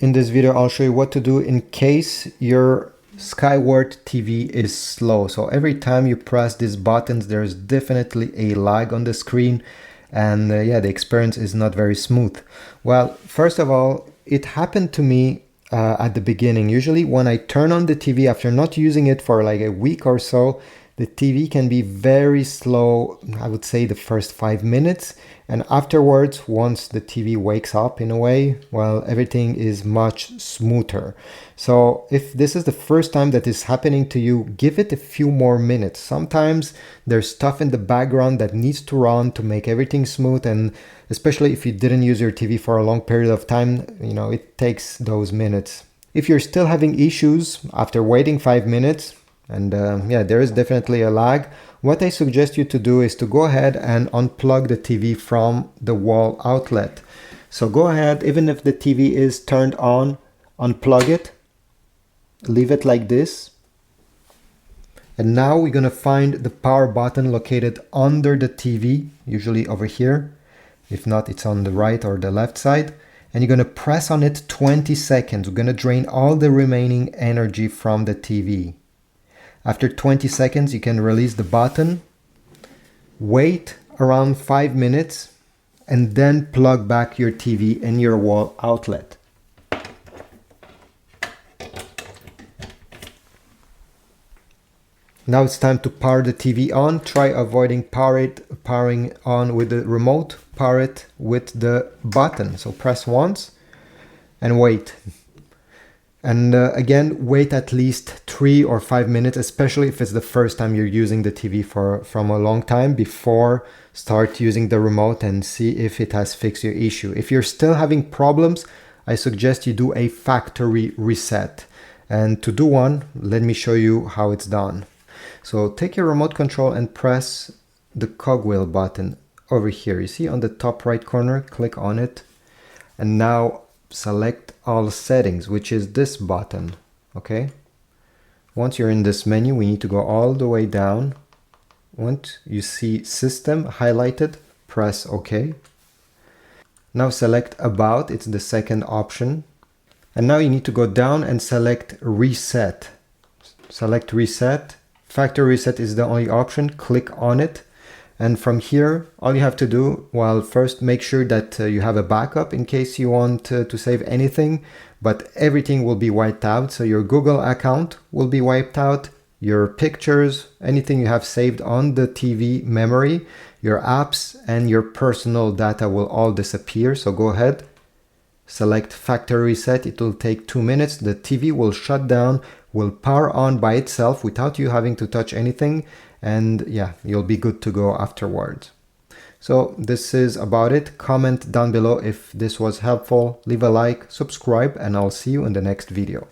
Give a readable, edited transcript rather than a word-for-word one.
In this video, I'll show you what to do in case your Skyworth TV is slow. So every time you press these buttons, there's definitely a lag on the screen, and yeah, the experience is not very smooth. Well, first of all, it happened to me at the beginning. Usually when I turn on the TV after not using it for like a week or so, the TV can be very slow, I would say the first 5 minutes. And afterwards, once the TV wakes up in a way, well, everything is much smoother. So if this is the first time that is happening to you, give it a few more minutes. Sometimes there's stuff in the background that needs to run to make everything smooth. And especially if you didn't use your TV for a long period of time, you know, it takes those minutes. If you're still having issues after waiting 5 minutes, and yeah, there is definitely a lag, what I suggest you to do is to go ahead and unplug the TV from the wall outlet. So go ahead, even if the TV is turned on, unplug it, leave it like this. And now we're gonna find the power button located under the TV, usually over here. If not, it's on the right or the left side. And you're gonna press on it 20 seconds. We're gonna drain all the remaining energy from the TV. After 20 seconds, you can release the button, wait around 5 minutes, and then plug back your TV in your wall outlet. Now it's time to power the TV on. Try avoiding powering on with the remote. Power it with the button. So press once and wait. And again, wait at least 3 or 5 minutes, especially if it's the first time you're using the TV from a long time, before start using the remote and see if it has fixed your issue. If you're still having problems, I suggest you do a factory reset. And to do one, let me show you how it's done. So take your remote control and press the cogwheel button over here. You see on the top right corner, click on it. And now select all settings, which is this button. Okay. Once you're in this menu, we need to go all the way down. Once you see system highlighted, press OK. Now select about, it's the second option. And now you need to go down and select reset. Select reset. Factory reset is the only option. Click on it. And from here, all you have to do, well, first make sure that you have a backup in case you want to save anything, but everything will be wiped out. So your Google account will be wiped out, your pictures, anything you have saved on the TV memory, your apps, and your personal data will all disappear. So go ahead, select factory reset. It will take 2 minutes. The TV will shut down, will power on by itself without you having to touch anything. And yeah, you'll be good to go afterwards. So this is about it. Comment down below if this was helpful, leave a like, subscribe, and I'll see you in the next video.